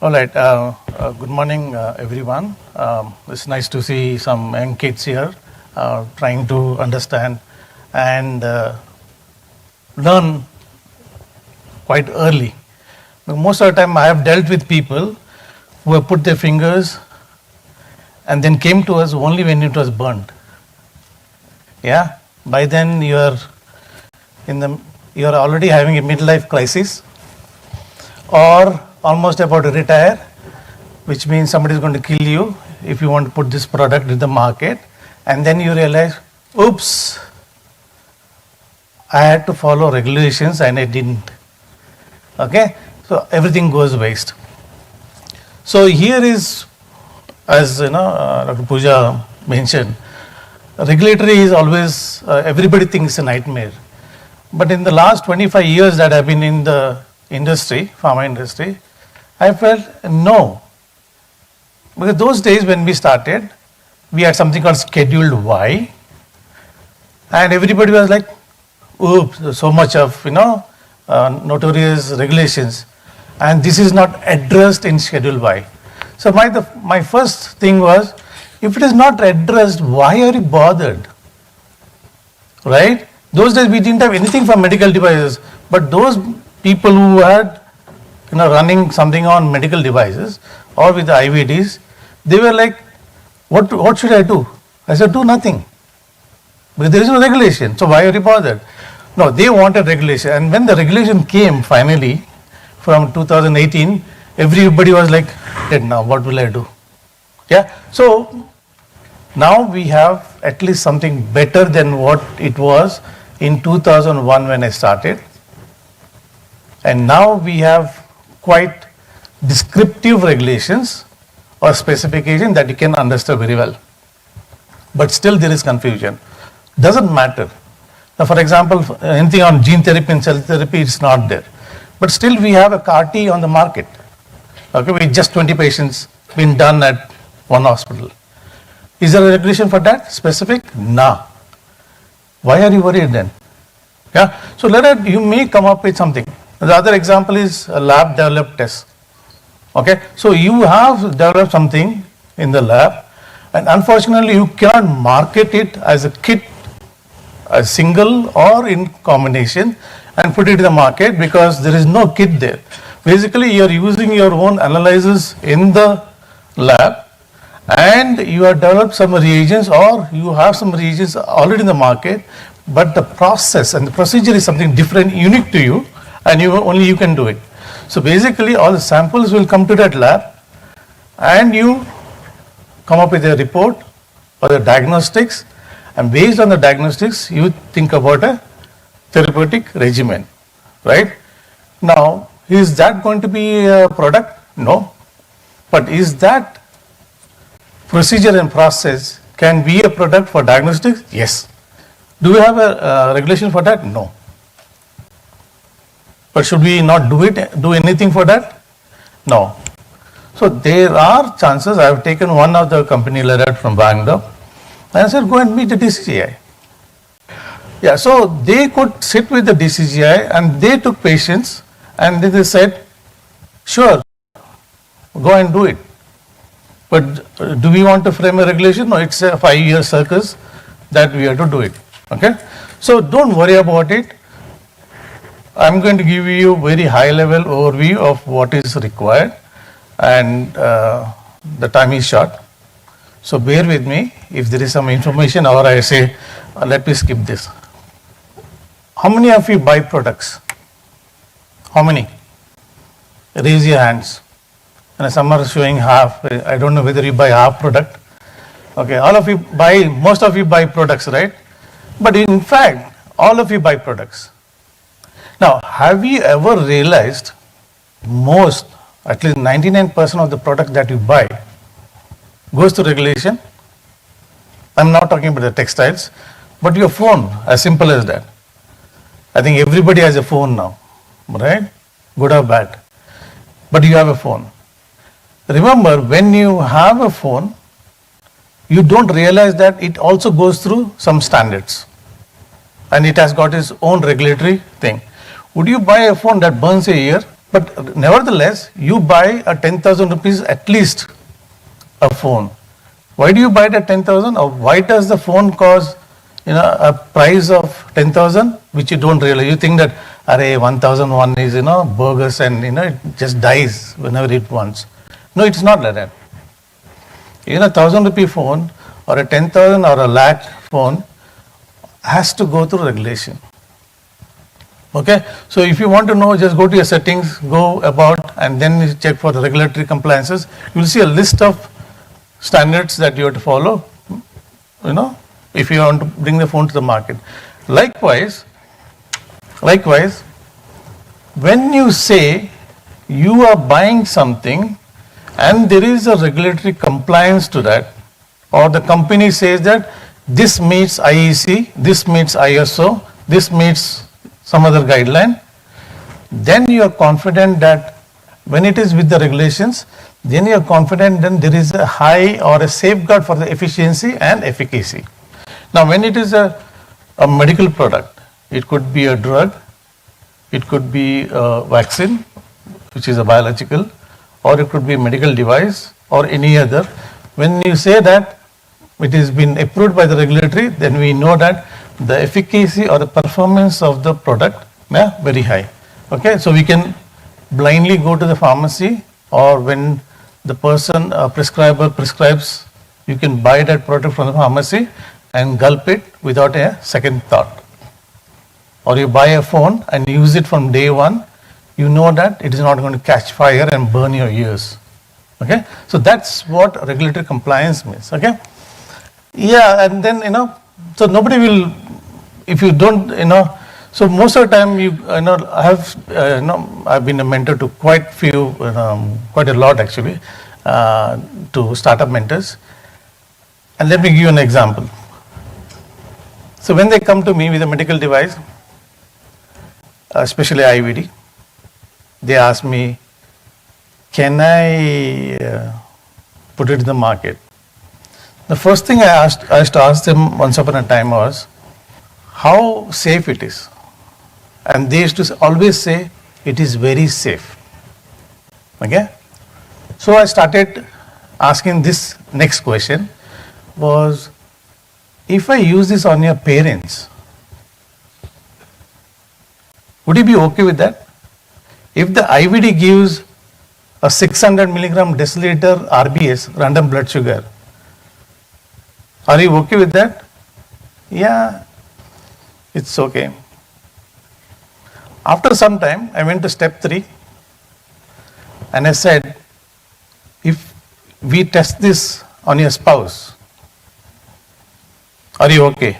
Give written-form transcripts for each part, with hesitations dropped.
All right. Good morning, everyone. It's nice to see some young kids here trying to understand and learn quite early. Most of the time, I have dealt with people who have put their fingers and then came to us only when it was burned. Yeah. By then, you are already having a midlife crisis, or almost about to retire, which means somebody is going to kill you if you want to put this product in the market, and then you realize, oops, I had to follow regulations and I didn't. Okay, so everything goes waste. So here is, as Dr. Pooja mentioned, regulatory is always, everybody thinks a nightmare. But in the last 25 years that I've been in the industry, pharma industry, I felt no. Because those days when we started, we had something called Schedule Y, and everybody was like, oops, so much of, notorious regulations, and this is not addressed in Schedule Y. So my first thing was, if it is not addressed, why are you bothered? Right? Those days we didn't have anything for medical devices, but those people who had running something on medical devices or with the IVDs, they were like, what should I do? I said, do nothing. Because there is no regulation, so why are you bothered? No, they wanted regulation. And when the regulation came finally from 2018, everybody was like, now what will I do? Yeah. So now we have at least something better than what it was in 2001 when I started. And now we have quite descriptive regulations or specification that you can understand very well. But still there is confusion. Doesn't matter. Now, for example, anything on gene therapy and cell therapy is not there. But still we have a CAR-T on the market. Okay, with just 20 patients been done at one hospital. Is there a regulation for that specific? No. Why are you worried then? Yeah. So you may come up with something. The other example is a lab developed test. Okay, so you have developed something in the lab, and unfortunately you cannot market it as a kit, a single or in combination, and put it in the market because there is no kit there. Basically, you are using your own analyzers in the lab, and you have developed some reagents, or you have some reagents already in the market, but the process and the procedure is something different, unique to you, and only you can do it. So basically all the samples will come to that lab, and you come up with a report or the diagnostics, and based on the diagnostics you think about a therapeutic regimen, right? Now, is that going to be a product? No. But is that procedure and process can be a product for diagnostics? Yes. Do we have a regulation for that? No. But should we not do anything for that? No. So there are chances. I have taken one of the company letter from Bangalore, and I said, go and meet the DCGI. Yeah, so they could sit with the DCGI, and they took patients, and they said, sure, go and do it. But do we want to frame a regulation? No, it's a 5-year circus that we have to do it. Okay? So don't worry about it. I'm going to give you a very high level overview of what is required, and the time is short. So bear with me if there is some information, or I say, let me skip this. How many of you buy products? How many? Raise your hands. And some are showing half. I don't know whether you buy half product. Okay, most of you buy products, right? But in fact, all of you buy products. Now, have you ever realized at least 99% of the product that you buy goes to regulation? I'm not talking about the textiles, but your phone, as simple as that. I think everybody has a phone now, right? Good or bad. But you have a phone. Remember, when you have a phone, you don't realize that it also goes through some standards. And it has got its own regulatory thing. Would you buy a phone that burns a year? But nevertheless, you buy a 10,000 rupees at least a phone. Why do you buy it at 10,000? Or why does the phone cost a price of 10,000 which you don't realize? You think that 1,001 is bogus and it just dies whenever it wants. No, it's not like that. Even a 1,000 rupee phone or a 10,000 or a lakh phone has to go through regulation. Okay, so if you want to know, just go to your settings, go about, and then you check for the regulatory compliances. You will see a list of standards that you have to follow, if you want to bring the phone to the market. Likewise, when you say you are buying something and there is a regulatory compliance to that, or the company says that this meets IEC, this meets ISO, this meets some other guideline, then you are confident that when it is with the regulations, then you are confident then there is a high or a safeguard for the efficiency and efficacy. Now when it is a medical product, it could be a drug, it could be a vaccine, which is a biological, or it could be a medical device or any other. When you say that it has been approved by the regulatory, then we know that the efficacy or the performance of the product very high. Okay, so we can blindly go to the pharmacy, or when the person, prescriber prescribes, you can buy that product from the pharmacy and gulp it without a second thought. Or you buy a phone and use it from day one, you know that it is not going to catch fire and burn your ears. Okay, so that's what regulatory compliance means. Okay, yeah, and then so nobody will, if you don't, so most of the time I have, I've been a mentor to quite a lot actually, to startup mentors. And let me give you an example. So when they come to me with a medical device, especially IVD, they ask me, can I put it in the market? The first thing I used to ask them once upon a time was, how safe it is. And they used to always say, it is very safe. Okay? So I started asking this next question was, if I use this on your parents, would you be okay with that? If the IVD gives a 600 milligram deciliter RBS, random blood sugar, are you okay with that? Yeah, it's okay. After some time, I went to step 3 and I said, if we test this on your spouse, are you okay?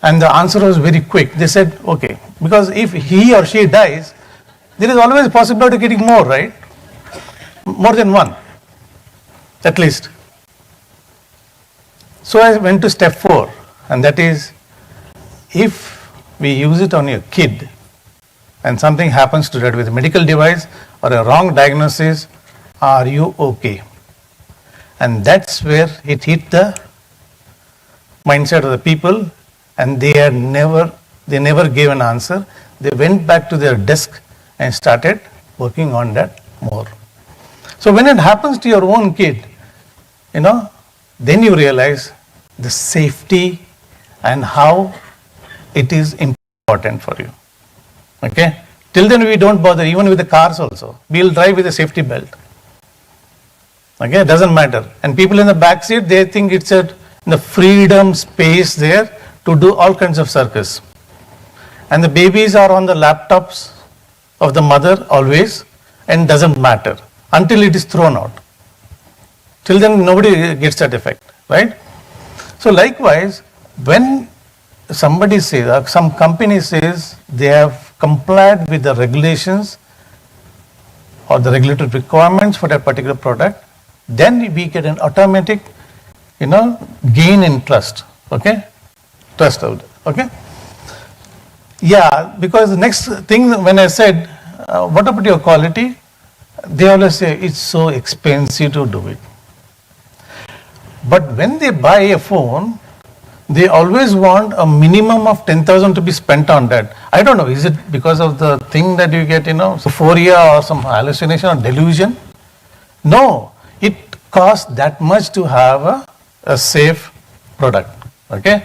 And the answer was very quick. They said, okay. Because if he or she dies, there is always a possibility of getting more, right? More than one, at least. So I went to step 4, and that is, if we use it on your kid and something happens to that with a medical device or a wrong diagnosis, are you okay? And that's where it hit the mindset of the people, and they never gave an answer. They went back to their desk and started working on that more. So when it happens to your own kid, then you realize the safety and how it is important for you. Okay? Till then we don't bother, even with the cars also. We'll drive with a safety belt. Okay? It doesn't matter. And people in the back seat, they think it's the freedom space there to do all kinds of circus. And the babies are on the laptops of the mother always, and doesn't matter until it is thrown out. Till then nobody gets that effect, right? So likewise, when somebody says, some company says they have complied with the regulations or the regulatory requirements for that particular product, then we get an automatic, gain in trust. Okay? Trust out. Okay? Yeah, because the next thing when I said, what about your quality? They always say, it's so expensive to do it. But when they buy a phone, they always want a minimum of 10,000 to be spent on that. I don't know, is it because of the thing that you get, euphoria or some hallucination or delusion? No, it costs that much to have a safe product. Okay,